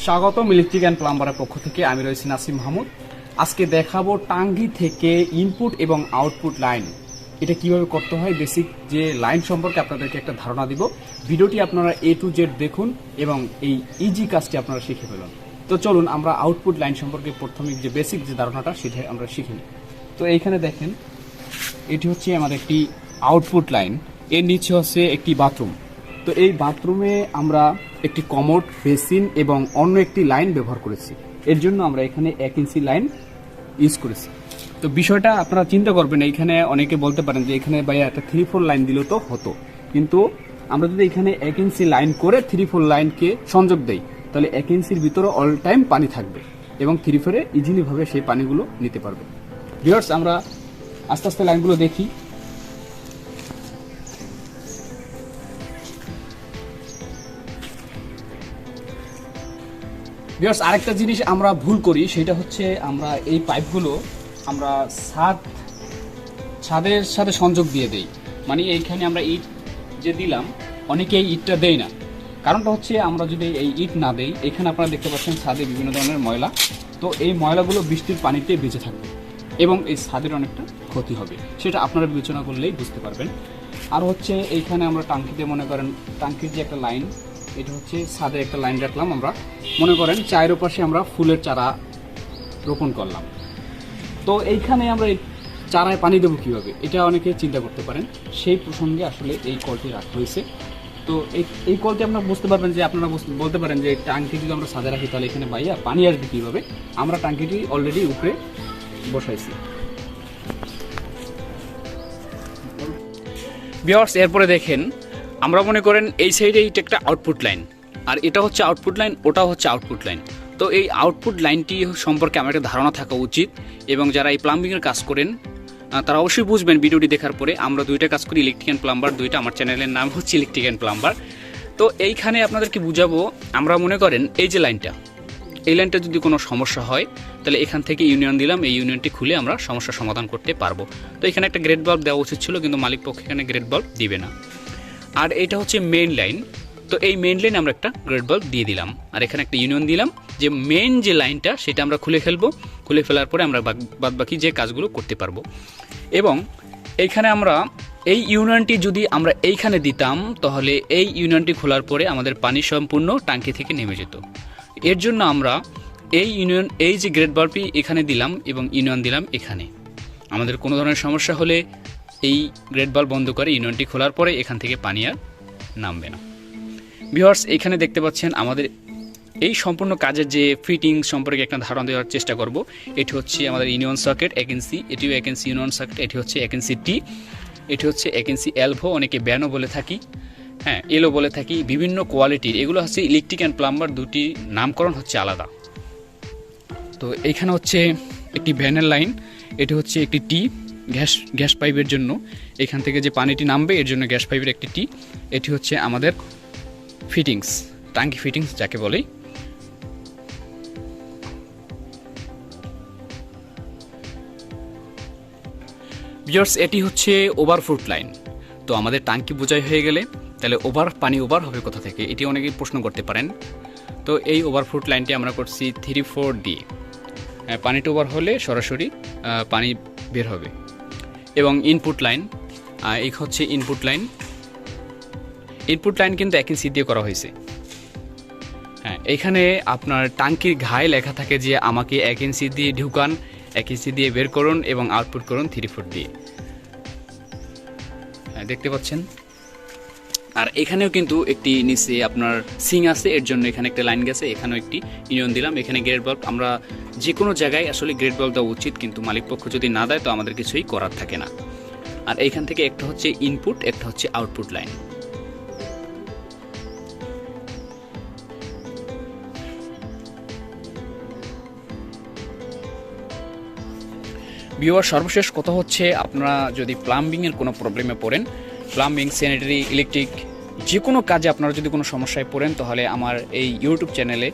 স্বাগতম electric and প্লাম্বারের পক্ষ থেকে আমি রয়েছি নাসিম মাহমুদ। আজকে দেখাবো টাঙ্গি থেকে ইনপুট এবং আউটপুট লাইন এটা কিভাবে করতে হয়, বেসিক যে লাইন সম্পর্কে আপনাদেরকে একটা ধারণা দিব। ভিডিওটি আপনারা A to Z দেখুন এবং এই ইজি কাজটি আপনারা শিখে ফেলুন। তো চলুন আমরা আউটপুট লাইন সম্পর্কে প্রাথমিক যে বেসিক যে ধারণাটা সেটা আমরা শিখে নিই। তো এইখানে দেখেন, এটি হচ্ছে আমাদের একটি আউটপুট লাইন, এর নিচে হচ্ছে একটি বাথরুম। তো এই বাথরুমে আমরা একটি কমোড, বেসিন এবং অন্য একটি লাইন ব্যবহার করেছি। এর জন্য আমরা এখানে 1 ইঞ্চি লাইন ইউজ করেছি। তো বিষয়টা আপনারা চিন্তা করবেন, এইখানে অনেকে বলতে পারেন যে এখানে ভাইয়া একটা 3-4 লাইন দিলেও তো হতো, কিন্তু আমরা যদি এখানে 1 ইঞ্চি লাইন করে 3-4 লাইনকে সংযোগ দেই তাহলে 1 ইঞ্চির ভিতরে অল টাইম পানি থাকবে এবং 3-4-এ ইজিলি ভাবে সেই পানিগুলো নিতে পারবে। ভিউয়ার্স, আমরা আস্তে আস্তে লাইনগুলো দেখি। ভিউয়ার্স, আরেকটা জিনিস আমরা ভুল করি, সেটা হচ্ছে আমরা এই পাইপগুলো আমরা ছাদের সাথে সংযোগ দিয়ে দেই। মানে এইখানে আমরা ইট যে দিলাম, অনেকে এই ইটটা দেই না। কারণটা হচ্ছে আমরা যদি এই ইট না দেই, এখানে আপনারা দেখতে পাচ্ছেন ছাদে বিভিন্ন ধরনের ময়লা, তো এই ময়লাগুলো বৃষ্টির পানিতে ভিজে থাকবে এবং এই ছাদের অনেকটা ক্ষতি হবে। সেটা আপনারা বিবেচনা করলেই বুঝতে পারবেন। আর হচ্ছে এইখানে আমরা টাঙ্কিতে মনে করেন টাঙ্কির যে একটা লাইন, এটা হচ্ছে ছাদে একটা লাইন রাখলাম। আমরা মনে করেন চায়ের পাশে আমরা ফুলের চারা রোপণ করলাম, তো এইখানে আমরা চারায় পানি দেবো কীভাবে, এটা অনেকে চিন্তা করতে পারেন। সেই প্রসঙ্গে আসলে এই কলটি রাখা হয়েছে। তো এই কলটি আপনারা বুঝতে পারবেন যে আপনারা বলতে পারেন যে টাঙ্কি যদি আমরা ছাদে রাখি তাহলে এখানে ভাইয়া পানি আসবে কীভাবে। আমরা টাঙ্কিটি অলরেডি উপরে বসাইছি। ভিউয়ার্স, এরপরে দেখেন, আমরা মনে করেন এই সাইডে এইটা একটা আউটপুট লাইন, আর এটা হচ্ছে আউটপুট লাইন, ওটাও হচ্ছে আউটপুট লাইন। তো এই আউটপুট লাইনটি সম্পর্কে আমার একটা ধারণা থাকা উচিত, এবং যারা এই প্লাম্বিংয়ের কাজ করেন তারা অবশ্যই বুঝবেন ভিডিওটি দেখার পরে। আমরা দুইটা কাজ করি, ইলেকট্রিক অ্যান্ড প্লাম্বার, দুইটা। আমার চ্যানেলের নাম হচ্ছে ইলেকট্রিক অ্যান্ড প্লাম্বার। তো এইখানে আপনাদেরকে বুঝাবো, আমরা মনে করেন এই যে লাইনটা, এই লাইনটা যদি কোনো সমস্যা হয় তাহলে এখান থেকে ইউনিয়ন দিলাম, এই ইউনিয়নটি খুলে আমরা সমস্যার সমাধান করতে পারবো। তো এখানে একটা গ্রেড বাল্ব দেওয়া উচিত ছিল, কিন্তু মালিক পক্ষ এখানে গ্রেড বাল্ব দিবে না। আর এটা হচ্ছে মেইন লাইন, তো এই মেইন লাইন আমরা একটা গ্রেড বাল্ব দিয়ে দিলাম, আর এখানে একটা ইউনিয়ন দিলাম, যে মেইন যে লাইনটা সেটা আমরা খুলে ফেলবো। খুলে ফেলার পরে আমরা বাদ বাকি যে কাজগুলো করতে পারবো। এবং এইখানে আমরা এই ইউনিয়নটি যদি আমরা এইখানে দিতাম তাহলে এই ইউনিয়নটি খোলার পরে আমাদের পানি সম্পূর্ণ ট্যাঙ্কি থেকে নেমে যেত। এর জন্য আমরা এই যে গ্রেড বাল্বটি এখানে দিলাম এবং ইউনিয়ন দিলাম এখানে। আমাদের কোনো ধরনের সমস্যা হলে এই গ্রেড বাল্ব বন্ধ করে ইউনিয়নটি খোলার পরে এখান থেকে পানি আর নামবে না। ভিউয়ার্স, এখানে দেখতে পাচ্ছেন আমাদের এই সম্পূর্ণ কাজের যে ফিটিংস সম্পর্কে একটা ধারণা দেওয়ার চেষ্টা করব। এটি হচ্ছে আমাদের ইউনিয়ন সকেট 1 ইঞ্চি, এটিও 1 ইঞ্চি ইউনিয়ন সকেট। এটি হচ্ছে 1 ইঞ্চি টি, এটি হচ্ছে 1 ইঞ্চি এলভো, অনেকে ব্যানও বলে থাকি, হ্যাঁ এলও বলে থাকি, বিভিন্ন কোয়ালিটির। এগুলো হচ্ছে ইলেকট্রিক অ্যান্ড প্লাম্বার, দুটি নামকরণ হচ্ছে আলাদা। তো এইখানে হচ্ছে একটি ভ্যানের লাইন, এটি হচ্ছে একটি টি, গ্যাস পাইপের জন্য। এখান থেকে যে পানিটি নামবে এর জন্য গ্যাস পাইপের একটি টি। এটি হচ্ছে আমাদের ফিটিংস, টাঙ্কি ফিটিংস যাকে বলে। ভিউয়ার্স, এটি হচ্ছে ওভারফ্লোট লাইন। তো আমাদের টাঙ্কি বোঝাই হয়ে গেলে তাহলে পানি ওভার হবে কোথা থেকে, এটি অনেকেই প্রশ্ন করতে পারেন। তো এই ওভারফ্লোট লাইনটি আমরা করছি 3-4 দিয়ে। পানিটা ওভার হলে সরাসরি পানি বের হবে। এবং ইনপুট লাইন, এই হচ্ছে ইনপুট লাইন। ইনপুট লাইন কিন্তু 1 ইঞ্চি দিয়ে করা হয়েছে। হ্যাঁ, এখানে আপনার টাঙ্কির ঘায়ে লেখা থাকে যে আমাকে 1 ইঞ্চি দিয়ে ঢুকান, 1 ইঞ্চি দিয়ে বের করুন এবং আউটপুট করুন 3-4 দিয়ে। হ্যাঁ, দেখতে পাচ্ছেন। আর এখানেও কিন্তু একটি নিচে আপনার সিং আছে, এর জন্য এখানে একটা লাইন গেছে, এখানেও একটি ইউনিয়ন দিলাম। এখানে গ্রেড বাল্ব, আমরা যে কোনো জায়গায় আসলে গ্রেড বাল্ব দেওয়া উচিত, কিন্তু মালিক পক্ষ যদি না দেয় তো আমাদের কিছুই করার থাকে না। আর এইখান থেকে একটা হচ্ছে ইনপুট, একটা হচ্ছে আউটপুট লাইন। ভিউয়ার, সর্বশেষ কথা হচ্ছে, আপনারা যদি প্লাম্বিংয়ের কোনো প্রবলেমে পড়েন, প্লাম্বিং, স্যানিটারি, ইলেকট্রিক যে কোনো কাজে আপনারা যদি কোনো সমস্যায় পড়েন, তাহলে আমার এই ইউটিউব চ্যানেলে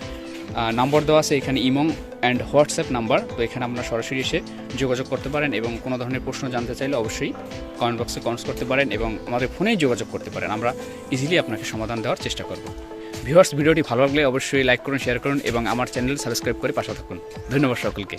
নাম্বার দেওয়া আছে, এখানে ইমো অ্যান্ড হোয়াটসঅ্যাপ নাম্বার। তো এখানে আপনারা সরাসরি এসে যোগাযোগ করতে পারেন, এবং কোনো ধরনের প্রশ্ন জানতে চাইলে অবশ্যই কমেন্ট বক্সে কমেন্টস করতে পারেন এবং আমাদের ফোনেই যোগাযোগ করতে পারেন। আমরা ইজিলি আপনাকে সমাধান দেওয়ার চেষ্টা করব। ভিউয়ার্স, ভিডিওটি ভালো লাগলে অবশ্যই লাইক করুন, শেয়ার করুন এবং আমার চ্যানেল সাবস্ক্রাইব করে পাশে থাকুন। ধন্যবাদ সকলকে।